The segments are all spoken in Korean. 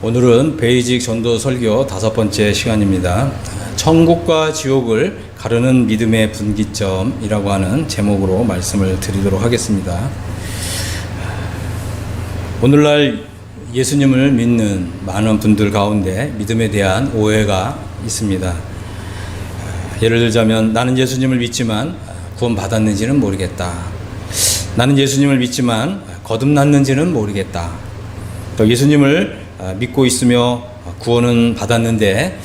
오늘은 베이직 전도 설교 5번째 시간입니다. 천국과 지옥을 가르는 믿음의 분기점이라고 하는 제목으로 말씀을 드리도록 하겠습니다. 오늘날 예수님을 믿는 많은 분들 가운데 믿음에 대한 오해가 있습니다. 예를 들자면 나는 예수님을 믿지만 구원받았는지는 모르겠다. 나는 예수님을 믿지만 거듭났는지는 모르겠다. 또 예수님을 믿고 있으며 구원은 받았는데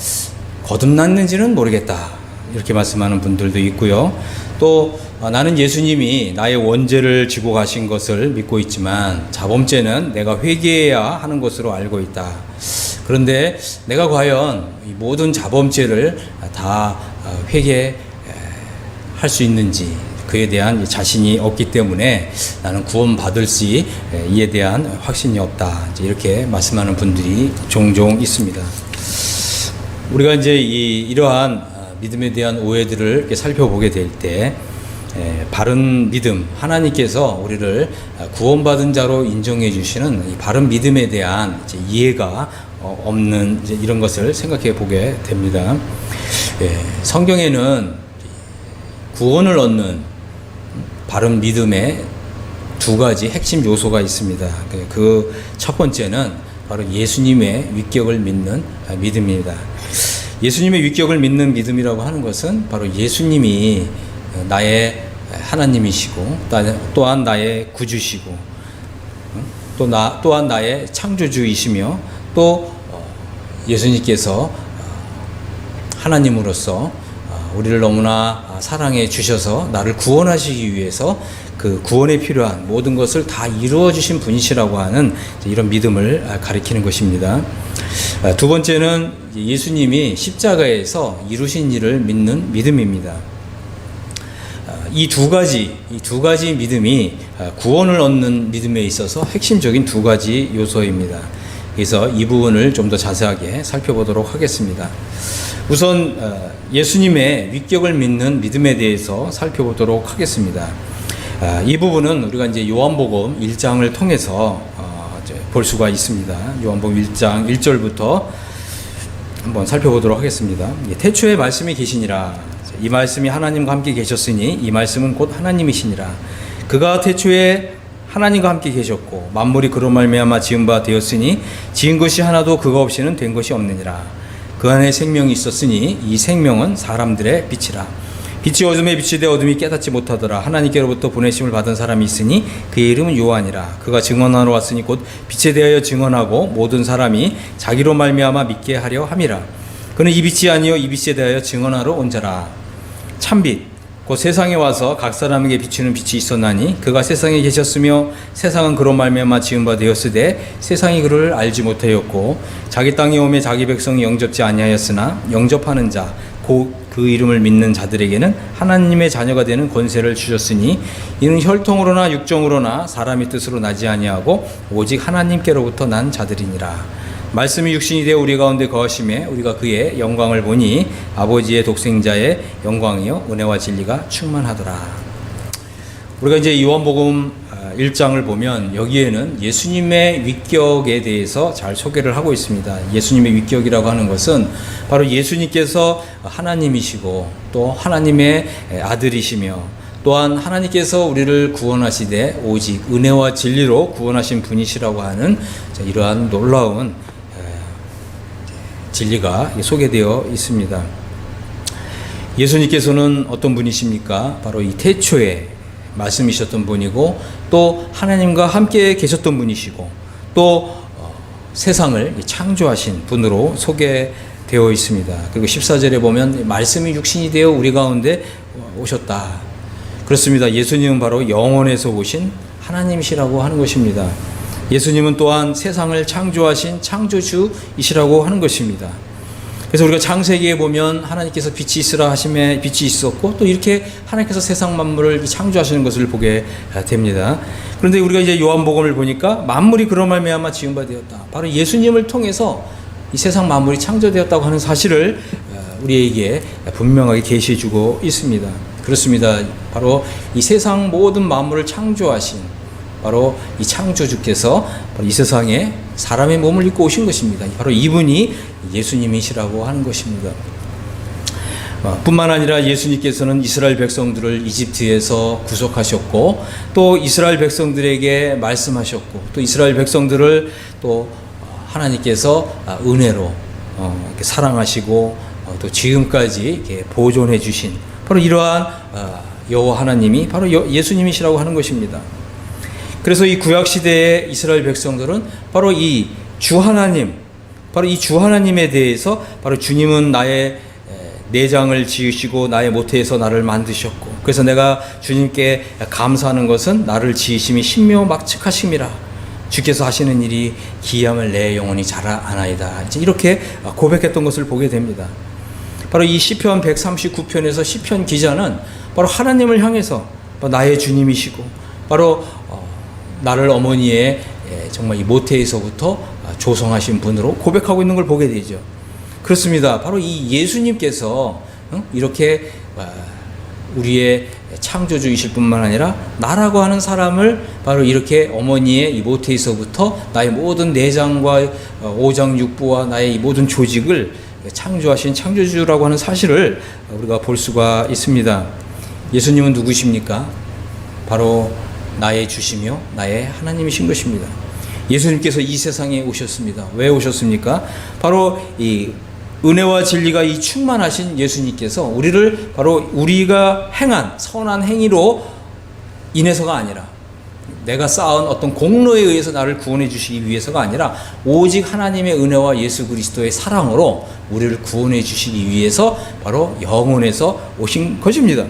거듭났는지는 모르겠다. 이렇게 말씀하는 분들도 있고요. 또 나는 예수님이 나의 원죄를 지고 가신 것을 믿고 있지만 자범죄는 내가 회개해야 하는 것으로 알고 있다. 그런데 내가 과연 이 모든 자범죄를 다 회개할 수 있는지 그에 대한 자신이 없기 때문에 나는 구원받을 수 이에 대한 확신이 없다. 이렇게 말씀하는 분들이 종종 있습니다. 우리가 이제 이러한 믿음에 대한 오해들을 이렇게 살펴보게 될 때 바른 믿음, 하나님께서 우리를 구원받은 자로 인정해 주시는 이 바른 믿음에 대한 이해가 없는 이런 것을 생각해 보게 됩니다. 성경에는 구원을 얻는 바른 믿음의 두 가지 핵심 요소가 있습니다. 그 첫 번째는 바로 예수님의 위격을 믿는 믿음입니다. 예수님의 위격을 믿는 믿음이라고 하는 것은 바로 예수님이 나의 하나님이시고 또한 나의 구주시고 또한 나의 창조주이시며 또 예수님께서 하나님으로서 우리를 너무나 사랑해 주셔서 나를 구원하시기 위해서 그 구원에 필요한 모든 것을 다 이루어 주신 분이시라고 하는 이런 믿음을 가리키는 것입니다. 두 번째는 예수님이 십자가에서 이루신 일을 믿는 믿음입니다. 이 두 가지 믿음이 구원을 얻는 믿음에 있어서 핵심적인 두 가지 요소입니다. 그래서 이 부분을 좀 더 자세하게 살펴보도록 하겠습니다. 우선 예수님의 위격을 믿는 믿음에 대해서 살펴보도록 하겠습니다. 이 부분은 우리가 이제 요한복음 1장을 통해서 볼 수가 있습니다. 요한복음 1장 1절부터 한번 살펴보도록 하겠습니다. 태초에 말씀이 계시니라. 이 말씀이 하나님과 함께 계셨으니 이 말씀은 곧 하나님이시니라. 그가 태초에 하나님과 함께 계셨고 만물이 그로 말미암아 지은 바 되었으니 지은 것이 하나도 그가 없이는 된 것이 없느니라. 그 안에 생명이 있었으니 이 생명은 사람들의 빛이라. 빛이 어둠에 빛이 되어 어둠이 깨닫지 못하더라. 하나님께로부터 보내심을 받은 사람이 있으니 그의 이름은 요한이라. 그가 증언하러 왔으니 곧 빛에 대하여 증언하고 모든 사람이 자기로 말미암아 믿게 하려 함이라. 그는 이 빛이 아니요 이 빛에 대하여 증언하러 온 자라. 참빛 곧 세상에 와서 각 사람에게 비추는 빛이 있었나니 그가 세상에 계셨으며 세상은 그로 말미암아 지은 바 되었으되 세상이 그를 알지 못하였고 자기 땅에 오매 자기 백성이 영접지 아니하였으나 영접하는 자 곧 그 이름을 믿는 자들에게는 하나님의 자녀가 되는 권세를 주셨으니 이는 혈통으로나 육정으로나 사람의 뜻으로 나지 아니하고 오직 하나님께로부터 난 자들이니라. 말씀이 육신이 되어 우리 가운데 거하심에 우리가 그의 영광을 보니 아버지의 독생자의 영광이요 은혜와 진리가 충만하더라. 우리가 이제 요한복음 1장을 보면 여기에는 예수님의 위격에 대해서 잘 소개를 하고 있습니다. 예수님의 위격이라고 하는 것은 바로 예수님께서 하나님이시고 또 하나님의 아들이시며 또한 하나님께서 우리를 구원하시되 오직 은혜와 진리로 구원하신 분이시라고 하는 이러한 놀라운 진리가 소개되어 있습니다. 예수님께서는 어떤 분이십니까? 바로 이 태초에 말씀이셨던 분이고 또 하나님과 함께 계셨던 분이시고 또 세상을 창조하신 분으로 소개되어 있습니다. 그리고 14절에 보면 말씀이 육신이 되어 우리 가운데 오셨다. 그렇습니다. 예수님은 바로 영원에서 오신 하나님이시라고 하는 것입니다. 예수님은 또한 세상을 창조하신 창조주이시라고 하는 것입니다. 그래서 우리가 창세기에 보면 하나님께서 빛이 있으라 하심에 빛이 있었고 또 이렇게 하나님께서 세상 만물을 창조하시는 것을 보게 됩니다. 그런데 우리가 이제 요한복음을 보니까 만물이 그로 말미암아 지은 바 되었다. 바로 예수님을 통해서 이 세상 만물이 창조되었다고 하는 사실을 우리에게 분명하게 계시해 주고 있습니다. 그렇습니다. 바로 이 세상 모든 만물을 창조하신 바로 이 창조주께서 바로 이 세상에 사람의 몸을 입고 오신 것입니다. 바로 이분이 예수님이시라고 하는 것입니다. 뿐만 아니라 예수님께서는 이스라엘 백성들을 이집트에서 구속하셨고, 또 이스라엘 백성들에게 말씀하셨고, 또 이스라엘 백성들을 또 하나님께서 은혜로 이렇게 사랑하시고, 또 지금까지 이렇게 보존해 주신 바로 이러한 여호와 하나님이 바로 예수님이시라고 하는 것입니다. 그래서 이 구약 시대의 이스라엘 백성들은 바로 이 주 하나님, 바로 이 주 하나님에 대해서 바로 주님은 나의 내장을 지으시고 나의 모태에서 나를 만드셨고, 그래서 내가 주님께 감사하는 것은 나를 지으심이 신묘막측하심이라, 주께서 하시는 일이 기이함을 내 영혼이 잘 아나이다. 이렇게 고백했던 것을 보게 됩니다. 바로 이 시편 139편에서 시편 기자는 바로 하나님을 향해서 나의 주님이시고 바로 나를 어머니의 정말 이 모태에서부터 조성하신 분으로 고백하고 있는 걸 보게 되죠. 그렇습니다. 바로 이 예수님께서 이렇게 우리의 창조주이실 뿐만 아니라 나라고 하는 사람을 바로 이렇게 어머니의 이 모태에서부터 나의 모든 내장과 오장육부와 나의 이 모든 조직을 창조하신 창조주라고 하는 사실을 우리가 볼 수가 있습니다. 예수님은 누구십니까? 바로 나의 주시며 나의 하나님이신 것입니다. 예수님께서 이 세상에 오셨습니다. 왜 오셨습니까? 바로 이 은혜와 진리가 이 충만하신 예수님께서 우리를 바로 우리가 행한 선한 행위로 인해서가 아니라, 내가 쌓은 어떤 공로에 의해서 나를 구원해 주시기 위해서가 아니라 오직 하나님의 은혜와 예수 그리스도의 사랑으로 우리를 구원해 주시기 위해서 바로 영원에서 오신 것입니다.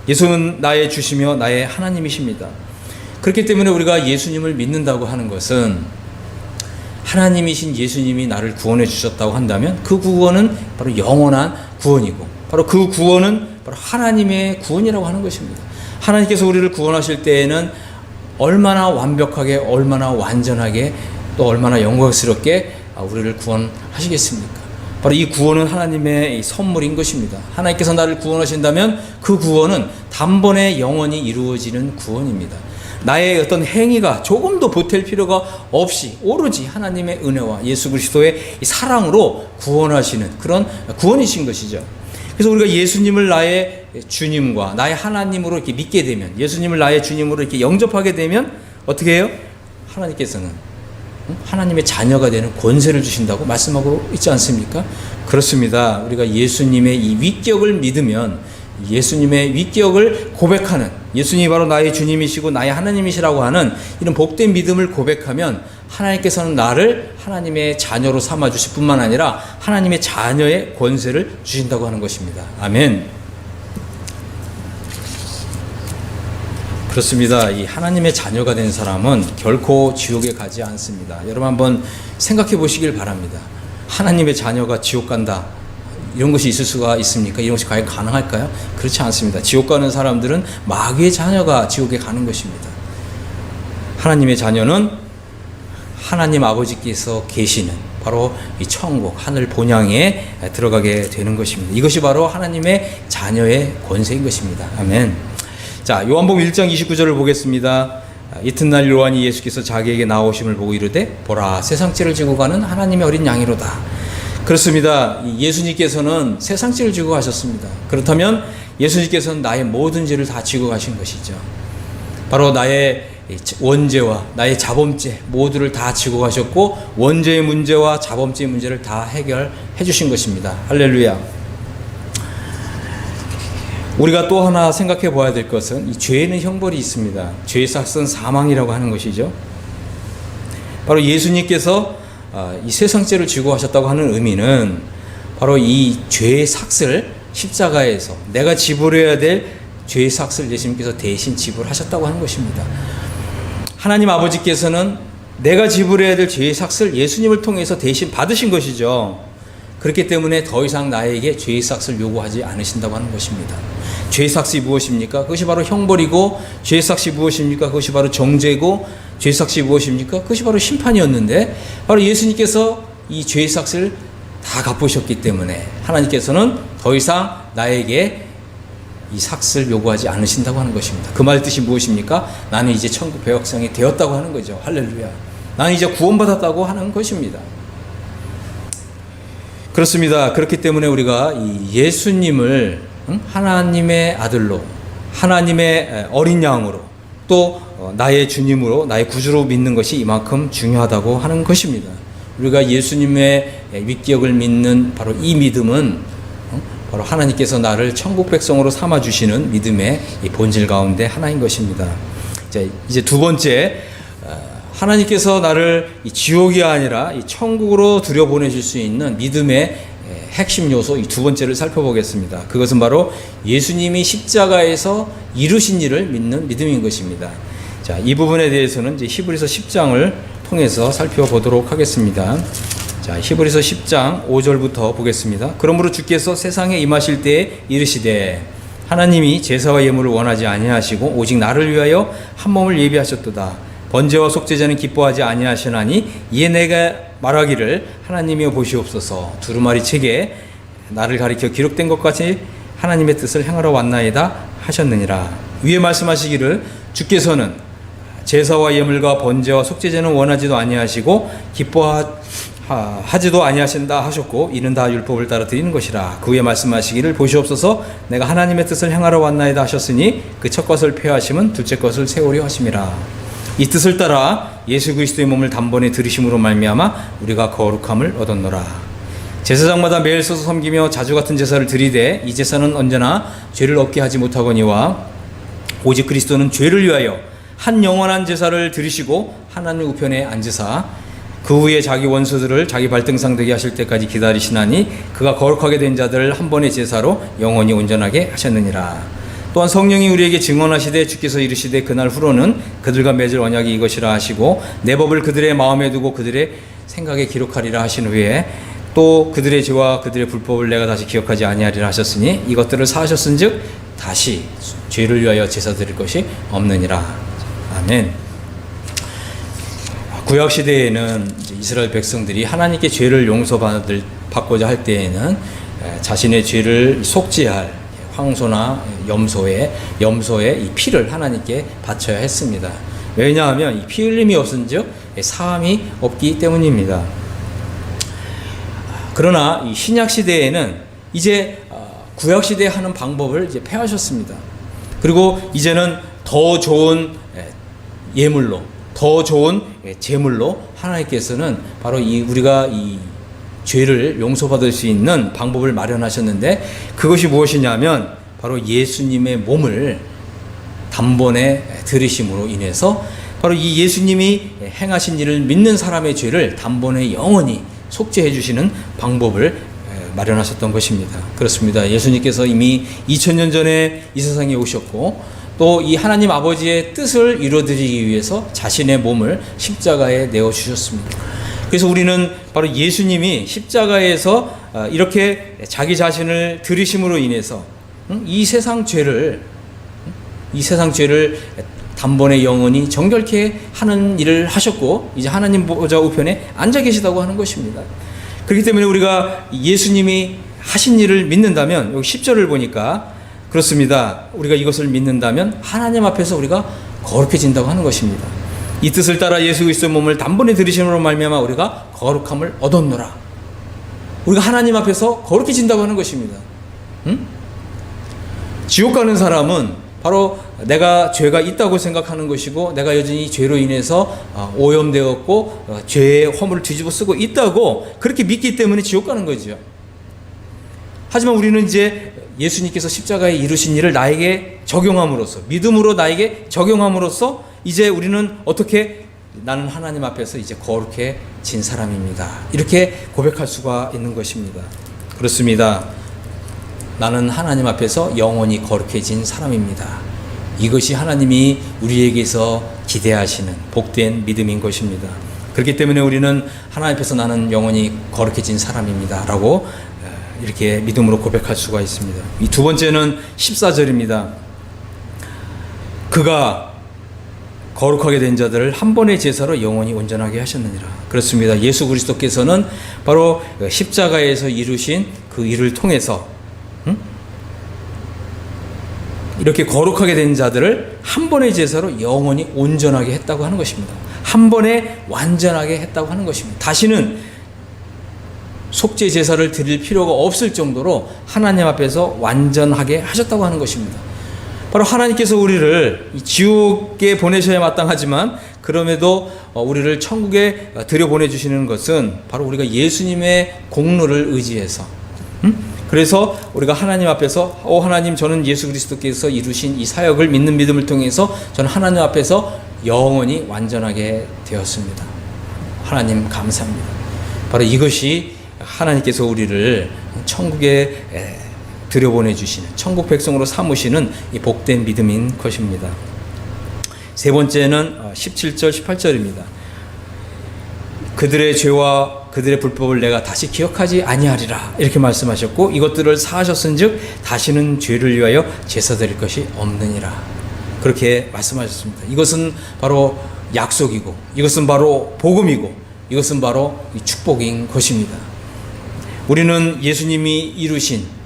예수는 나의 주시며 나의 하나님이십니다. 그렇기 때문에 우리가 예수님을 믿는다고 하는 것은 하나님이신 예수님이 나를 구원해 주셨다고 한다면 그 구원은 바로 영원한 구원이고, 바로 그 구원은 바로 하나님의 구원이라고 하는 것입니다. 하나님께서 우리를 구원하실 때에는 얼마나 완벽하게, 얼마나 완전하게, 또 얼마나 영광스럽게 우리를 구원하시겠습니까? 바로 이 구원은 하나님의 선물인 것입니다. 하나님께서 나를 구원하신다면 그 구원은 단번에 영원히 이루어지는 구원입니다. 나의 어떤 행위가 조금도 보탤 필요가 없이 오로지 하나님의 은혜와 예수 그리스도의 사랑으로 구원하시는 그런 구원이신 것이죠. 그래서 우리가 예수님을 나의 주님과 나의 하나님으로 이렇게 믿게 되면, 예수님을 나의 주님으로 이렇게 영접하게 되면 어떻게 해요? 하나님께서는 하나님의 자녀가 되는 권세를 주신다고 말씀하고 있지 않습니까? 그렇습니다. 우리가 예수님의 이 위격을 믿으면, 예수님의 위격을 고백하는, 예수님이 바로 나의 주님이시고 나의 하나님이시라고 하는 이런 복된 믿음을 고백하면 하나님께서는 나를 하나님의 자녀로 삼아주실 뿐만 아니라 하나님의 자녀의 권세를 주신다고 하는 것입니다. 아멘. 그렇습니다. 이 하나님의 자녀가 된 사람은 결코 지옥에 가지 않습니다. 여러분 한번 생각해 보시길 바랍니다. 하나님의 자녀가 지옥 간다, 이런 것이 있을 수가 있습니까? 이런 것이 과연 가능할까요? 그렇지 않습니다. 지옥 가는 사람들은 마귀의 자녀가 지옥에 가는 것입니다. 하나님의 자녀는 하나님 아버지께서 계시는 바로 이 천국, 하늘 본향에 들어가게 되는 것입니다. 이것이 바로 하나님의 자녀의 권세인 것입니다. 아멘. 자, 요한복음 1장 29절을 보겠습니다. 이튿날 요한이 예수께서 자기에게 나오심을 보고 이르되 보라, 세상죄를 지고 가는 하나님의 어린 양이로다. 그렇습니다. 예수님께서는 세상죄를 지고 가셨습니다. 그렇다면 예수님께서는 나의 모든 죄를 다 지고 가신 것이죠. 바로 나의 원죄와 나의 자범죄 모두를 다 지고 가셨고, 원죄의 문제와 자범죄의 문제를 다 해결해 주신 것입니다. 할렐루야. 우리가 또 하나 생각해 봐야 될 것은 이 죄에는 형벌이 있습니다. 죄의 삭은 사망이라고 하는 것이죠. 바로 예수님께서 이 세상죄를 지고 하셨다고 하는 의미는 바로 이 죄의 삭을 십자가에서 내가 지불해야 될 죄의 삭을 예수님께서 대신 지불하셨다고 하는 것입니다. 하나님 아버지께서는 내가 지불해야 될 죄의 삭을 예수님을 통해서 대신 받으신 것이죠. 그렇기 때문에 더 이상 나에게 죄의 삭을 요구하지 않으신다고 하는 것입니다. 죄의 삭이 무엇입니까? 그것이 바로 형벌이고, 죄의 삭이 무엇입니까? 그것이 바로 정죄고, 죄의 삭이 무엇입니까? 그것이 바로 심판이었는데, 바로 예수님께서 이 죄의 삭을 다 갚으셨기 때문에 하나님께서는 더 이상 나에게 이 삭슬 요구하지 않으신다고 하는 것입니다. 그 말 뜻이 무엇입니까? 나는 이제 천국 백성이 되었다고 하는 거죠. 할렐루야. 나는 이제 구원받았다고 하는 것입니다. 그렇습니다. 그렇기 때문에 우리가 이 예수님을 하나님의 아들로, 하나님의 어린 양으로, 또 나의 주님으로, 나의 구주로 믿는 것이 이만큼 중요하다고 하는 것입니다. 우리가 예수님의 윗기역을 믿는 바로 이 믿음은 바로 하나님께서 나를 천국 백성으로 삼아주시는 믿음의 이 본질 가운데 하나인 것입니다. 이제 두 번째, 하나님께서 나를 이 지옥이 아니라 이 천국으로 들여보내실 수 있는 믿음의 핵심 요소, 이 두 번째를 살펴보겠습니다. 그것은 바로 예수님이 십자가에서 이루신 일을 믿는 믿음인 것입니다. 자, 이 부분에 대해서는 이제 히브리서 10장을 통해서 살펴보도록 하겠습니다. 자, 히브리서 10장 5절부터 보겠습니다. 그러므로 주께서 세상에 임하실 때에 이르시되 하나님이 제사와 예물을 원하지 아니하시고 오직 나를 위하여 한 몸을 예비하셨도다. 번제와 속죄제는 기뻐하지 아니하시나니 이에 내가 말하기를 하나님이여 보시옵소서. 두루마리 책에 나를 가리켜 기록된 것 같이 하나님의 뜻을 행하러 왔나이다 하셨느니라. 위에 말씀하시기를 주께서는 제사와 예물과 번제와 속죄제는 원하지도 아니하시고 기뻐하지도 아니하신다 하셨고 이는 다 율법을 따라 드리는 것이라. 그 위에 말씀하시기를 보시옵소서 내가 하나님의 뜻을 행하러 왔나이다 하셨으니 그 첫 것을 폐하심은 둘째 것을 세우려 하심이라. 이 뜻을 따라 예수 그리스도의 몸을 단번에 들이심으로 말미암아 우리가 거룩함을 얻었노라. 제사장마다 매일 서서 섬기며 자주 같은 제사를 드리되 이 제사는 언제나 죄를 얻게 하지 못하거니와 오직 그리스도는 죄를 위하여 한 영원한 제사를 드리시고 하나님 우편에 앉으사 그 후에 자기 원수들을 자기 발등상 되게 하실 때까지 기다리시나니 그가 거룩하게 된 자들을 한 번의 제사로 영원히 온전하게 하셨느니라. 또한 성령이 우리에게 증언하시되 주께서 이르시되 그날 후로는 그들과 맺을 언약이 이것이라 하시고 내 법을 그들의 마음에 두고 그들의 생각에 기록하리라 하신 후에 또 그들의 죄와 그들의 불법을 내가 다시 기억하지 아니하리라 하셨으니 이것들을 사하셨은즉 다시 죄를 위하여 제사 드릴 것이 없느니라. 아멘. 구약 시대에는 이스라엘 백성들이 하나님께 죄를 용서받고자 할 때에는 자신의 죄를 속죄할 황소나 염소의 이 피를 하나님께 바쳐야 했습니다. 왜냐하면 이 피 흘림이 없은즉 사함이 없기 때문입니다. 그러나 이 신약 시대에는 이제 구약 시대에 하는 방법을 이제 폐하셨습니다. 그리고 이제는 더 좋은 예물로, 더 좋은 제물로 하나님께서는 바로 우리가 이 죄를 용서받을 수 있는 방법을 마련하셨는데 그것이 무엇이냐면 바로 예수님의 몸을 단번에 들이심으로 인해서 바로 이 예수님이 행하신 일을 믿는 사람의 죄를 단번에 영원히 속죄해 주시는 방법을 마련하셨던 것입니다. 그렇습니다. 예수님께서 이미 2000년 전에 이 세상에 오셨고 또 이 하나님 아버지의 뜻을 이루어드리기 위해서 자신의 몸을 십자가에 내어주셨습니다. 그래서 우리는 바로 예수님이 십자가에서 이렇게 자기 자신을 들이심으로 인해서 이 세상 죄를 단번에 영원히 정결케 하는 일을 하셨고 이제 하나님 보좌 우편에 앉아 계시다고 하는 것입니다. 그렇기 때문에 우리가 예수님이 하신 일을 믿는다면 여기 10절을 보니까 그렇습니다. 우리가 이것을 믿는다면 하나님 앞에서 우리가 거룩해진다고 하는 것입니다. 이 뜻을 따라 예수 그리스도의 몸을 단번에 들이심으로 말미암아 우리가 거룩함을 얻었노라. 우리가 하나님 앞에서 거룩해진다고 하는 것입니다. 지옥 가는 사람은 바로 내가 죄가 있다고 생각하는 것이고 내가 여전히 죄로 인해서 오염되었고 죄의 허물을 뒤집어 쓰고 있다고 그렇게 믿기 때문에 지옥 가는 거죠. 하지만 우리는 이제 예수님께서 십자가에 이루신 일을 나에게 적용함으로써 믿음으로 나에게 적용함으로써 이제 우리는 어떻게 나는 하나님 앞에서 이제 거룩해진 사람입니다. 이렇게 고백할 수가 있는 것입니다. 그렇습니다. 나는 하나님 앞에서 영원히 거룩해진 사람입니다. 이것이 하나님이 우리에게서 기대하시는 복된 믿음인 것입니다. 그렇기 때문에 우리는 하나님 앞에서 나는 영원히 거룩해진 사람입니다. 라고 이렇게 믿음으로 고백할 수가 있습니다. 이 두 번째는 14절입니다. 그가 거룩하게 된 자들을 한 번의 제사로 영원히 온전하게 하셨느니라. 그렇습니다. 예수 그리스도께서는 바로 십자가에서 이루신 그 일을 통해서 이렇게 거룩하게 된 자들을 한 번의 제사로 영원히 온전하게 했다고 하는 것입니다. 한 번에 완전하게 했다고 하는 것입니다. 다시는 속죄 제사를 드릴 필요가 없을 정도로 하나님 앞에서 완전하게 하셨다고 하는 것입니다. 바로 하나님께서 우리를 지옥에 보내셔야 마땅하지만 그럼에도 우리를 천국에 들여보내주시는 것은 바로 우리가 예수님의 공로를 의지해서, 그래서 우리가 하나님 앞에서 하나님, 저는 예수 그리스도께서 이루신 이 사역을 믿는 믿음을 통해서 저는 하나님 앞에서 영원히 완전하게 되었습니다. 하나님 감사합니다. 바로 이것이 하나님께서 우리를 천국에 들여보내주시는, 천국 백성으로 삼으시는 이 복된 믿음인 것입니다. 세 번째는 17절 18절입니다. 그들의 죄와 그들의 불법을 내가 다시 기억하지 아니하리라, 이렇게 말씀하셨고, 이것들을 사하셨은즉 다시는 죄를 위하여 제사 드릴 것이 없느니라, 그렇게 말씀하셨습니다. 이것은 바로 약속이고, 이것은 바로 복음이고, 이것은 바로 축복인 것입니다. 우리는 예수님이 이루신,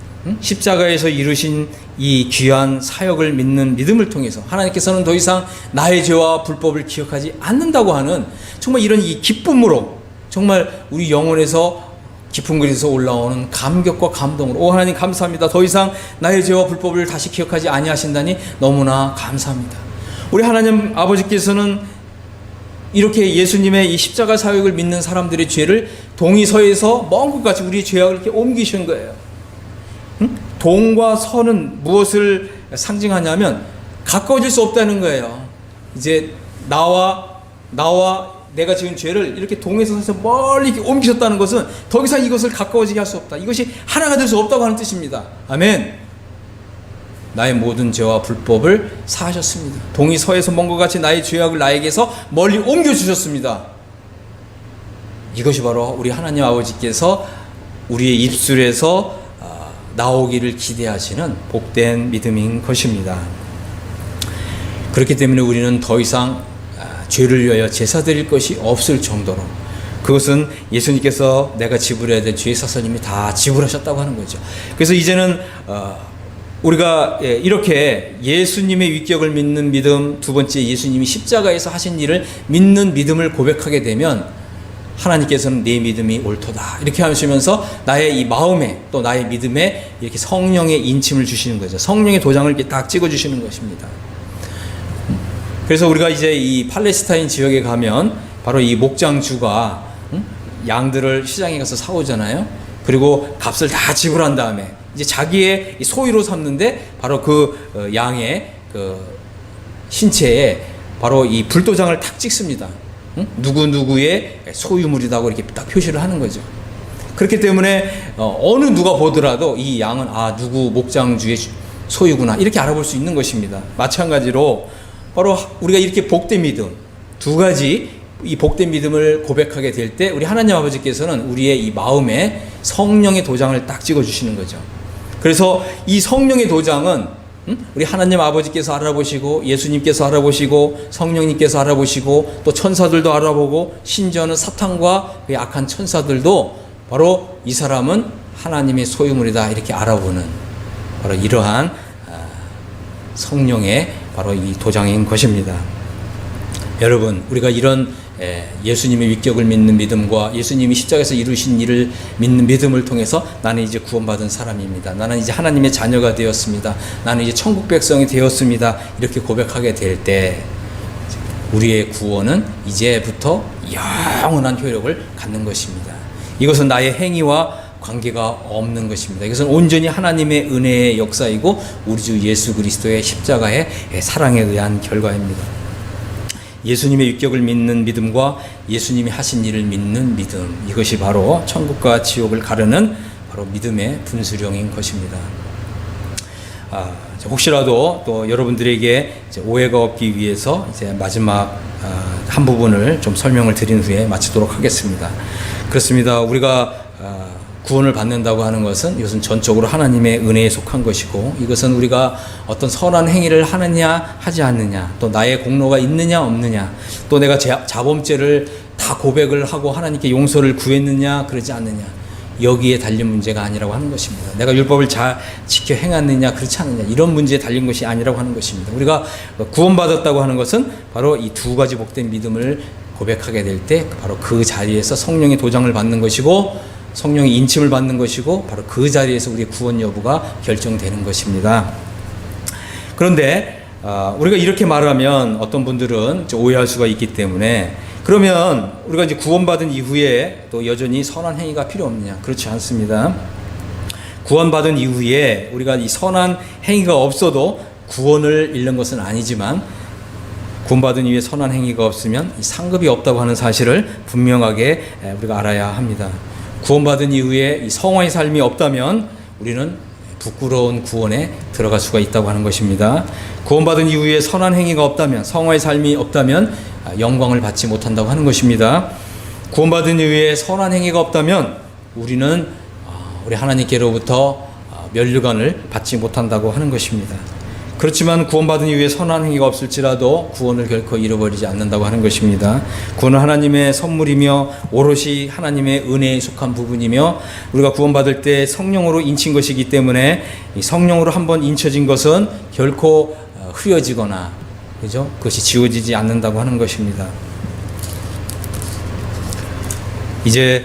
십자가에서 이루신 이 귀한 사역을 믿는 믿음을 통해서 하나님께서는 더 이상 나의 죄와 불법을 기억하지 않는다고 하는, 정말 이런 이 기쁨으로, 정말 우리 영혼에서 깊은 곳에서 올라오는 감격과 감동으로, 하나님 감사합니다. 더 이상 나의 죄와 불법을 다시 기억하지 아니하신다니 너무나 감사합니다. 우리 하나님 아버지께서는 이렇게 예수님의 이 십자가 사역을 믿는 사람들의 죄를 동이 서에서 먼 곳까지 우리의 죄악을 이렇게 옮기신 거예요. 동과 서는 무엇을 상징하냐면 가까워질 수 없다는 거예요. 이제 나와 내가 지은 죄를 이렇게 동에서 서서 멀리 이렇게 옮기셨다는 것은 더 이상 이것을 가까워지게 할 수 없다, 이것이 하나가 될 수 없다고 하는 뜻입니다. 아멘. 나의 모든 죄와 불법을 사하셨습니다. 동이 서에서 먼 것 같이 나의 죄악을 나에게서 멀리 옮겨주셨습니다. 이것이 바로 우리 하나님 아버지께서 우리의 입술에서 나오기를 기대하시는 복된 믿음인 것입니다. 그렇기 때문에 우리는 더 이상 죄를 위하여 제사 드릴 것이 없을 정도로, 그것은 예수님께서 내가 지불해야 될 죄 사사님이 다 지불하셨다고 하는 거죠. 그래서 이제는 우리가 이렇게 예수님의 위격을 믿는 믿음, 두 번째 예수님이 십자가에서 하신 일을 믿는 믿음을 고백하게 되면 하나님께서는 내 믿음이 옳도다, 이렇게 하시면서 나의 이 마음에, 또 나의 믿음에 이렇게 성령의 인침을 주시는 거죠. 성령의 도장을 이렇게 딱 찍어주시는 것입니다. 그래서 우리가 이제 이 팔레스타인 지역에 가면 바로 이 목장주가 양들을 시장에 가서 사오잖아요. 그리고 값을 다 지불한 다음에 이제 자기의 소유로 삼는데, 바로 그 양의 그 신체에 바로 이 불도장을 탁 찍습니다. 누구누구의 소유물이라고 이렇게 딱 표시를 하는 거죠. 그렇기 때문에 어느 누가 보더라도 이 양은 누구 목장주의 소유구나, 이렇게 알아볼 수 있는 것입니다. 마찬가지로 바로 우리가 이렇게 복된 믿음, 두 가지 이 복된 믿음을 고백하게 될 때 우리 하나님 아버지께서는 우리의 이 마음에 성령의 도장을 딱 찍어주시는 거죠. 그래서 이 성령의 도장은 우리 하나님 아버지께서 알아보시고, 예수님께서 알아보시고, 성령님께서 알아보시고, 또 천사들도 알아보고, 심지어는 사탄과 그 악한 천사들도 바로 이 사람은 하나님의 소유물이다, 이렇게 알아보는 바로 이러한 성령의 바로 이 도장인 것입니다. 여러분, 우리가 이런 예수님의 위격을 믿는 믿음과 예수님이 십자가에서 이루신 일을 믿는 믿음을 통해서 나는 이제 구원받은 사람입니다, 나는 이제 하나님의 자녀가 되었습니다, 나는 이제 천국 백성이 되었습니다, 이렇게 고백하게 될 때 우리의 구원은 이제부터 영원한 효력을 갖는 것입니다. 이것은 나의 행위와 관계가 없는 것입니다. 이것은 온전히 하나님의 은혜의 역사이고 우리 주 예수 그리스도의 십자가의 사랑에 의한 결과입니다. 예수님의 위격을 믿는 믿음과 예수님이 하신 일을 믿는 믿음, 이것이 바로 천국과 지옥을 가르는 바로 믿음의 분수령인 것입니다. 혹시라도 또 여러분들에게 이제 오해가 없기 위해서 이제 마지막 한 부분을 좀 설명을 드린 후에 마치도록 하겠습니다. 그렇습니다. 우리가 구원을 받는다고 하는 것은 이것은 전적으로 하나님의 은혜에 속한 것이고, 이것은 우리가 어떤 선한 행위를 하느냐 하지 않느냐, 또 나의 공로가 있느냐 없느냐, 또 내가 자범죄를 다 고백을 하고 하나님께 용서를 구했느냐 그러지 않느냐, 여기에 달린 문제가 아니라고 하는 것입니다. 내가 율법을 잘 지켜 행하느냐 그렇지 않느냐 이런 문제에 달린 것이 아니라고 하는 것입니다. 우리가 구원받았다고 하는 것은 바로 이 두 가지 복된 믿음을 고백하게 될 때 바로 그 자리에서 성령의 도장을 받는 것이고 성령의 인침을 받는 것이고 바로 그 자리에서 우리의 구원 여부가 결정되는 것입니다. 그런데 우리가 이렇게 말하면 어떤 분들은 오해할 수가 있기 때문에 그러면 우리가 이제 구원받은 이후에 또 여전히 선한 행위가 필요 없느냐? 그렇지 않습니다. 구원받은 이후에 우리가 이 선한 행위가 없어도 구원을 잃는 것은 아니지만 구원받은 이후에 선한 행위가 없으면 이 상급이 없다고 하는 사실을 분명하게 우리가 알아야 합니다. 구원받은 이후에 이 성화의 삶이 없다면 우리는 부끄러운 구원에 들어갈 수가 있다고 하는 것입니다. 구원받은 이후에 선한 행위가 없다면 성화의 삶이 없다면 영광을 받지 못한다고 하는 것입니다. 구원받은 이후에 선한 행위가 없다면 우리는 우리 하나님께로부터 면류관을 받지 못한다고 하는 것입니다. 그렇지만 구원받은 이후에 선한 행위가 없을지라도 구원을 결코 잃어버리지 않는다고 하는 것입니다. 구원은 하나님의 선물이며 오롯이 하나님의 은혜에 속한 부분이며 우리가 구원받을 때 성령으로 인친 것이기 때문에 이 성령으로 한번 인쳐진 것은 결코 흐려지거나 그죠? 그것이 지워지지 않는다고 하는 것입니다. 이제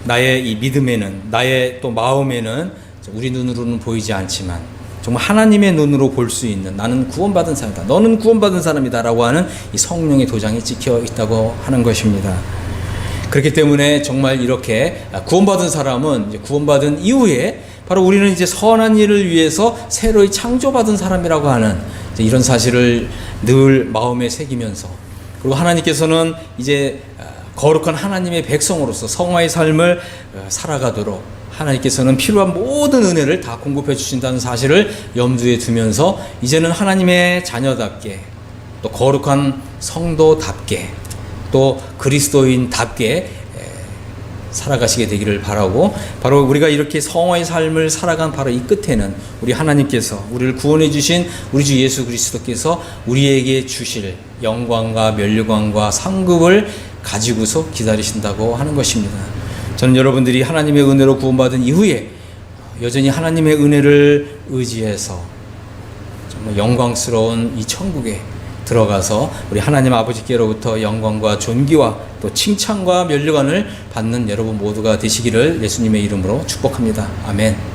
나의 이 믿음에는 나의 또 마음에는 우리 눈으로는 보이지 않지만 정말 하나님의 눈으로 볼 수 있는 나는 구원받은 사람이다. 너는 구원받은 사람이다. 라고 하는 이 성령의 도장이 찍혀 있다고 하는 것입니다. 그렇기 때문에 정말 이렇게 구원받은 사람은 이제 구원받은 이후에 바로 우리는 이제 선한 일을 위해서 새로이 창조받은 사람이라고 하는 이런 사실을 늘 마음에 새기면서 그리고 하나님께서는 이제 거룩한 하나님의 백성으로서 성화의 삶을 살아가도록 하나님께서는 필요한 모든 은혜를 다 공급해 주신다는 사실을 염두에 두면서 이제는 하나님의 자녀답게 또 거룩한 성도답게 또 그리스도인답게 살아가시게 되기를 바라고 바로 우리가 이렇게 성화의 삶을 살아간 바로 이 끝에는 우리 하나님께서 우리를 구원해 주신 우리 주 예수 그리스도께서 우리에게 주실 영광과 면류관과 상급을 가지고서 기다리신다고 하는 것입니다. 저는 여러분들이 하나님의 은혜로 구원받은 이후에 여전히 하나님의 은혜를 의지해서 정말 영광스러운 이 천국에 들어가서 우리 하나님 아버지께로부터 영광과 존귀와 또 칭찬과 면류관을 받는 여러분 모두가 되시기를 예수님의 이름으로 축복합니다. 아멘.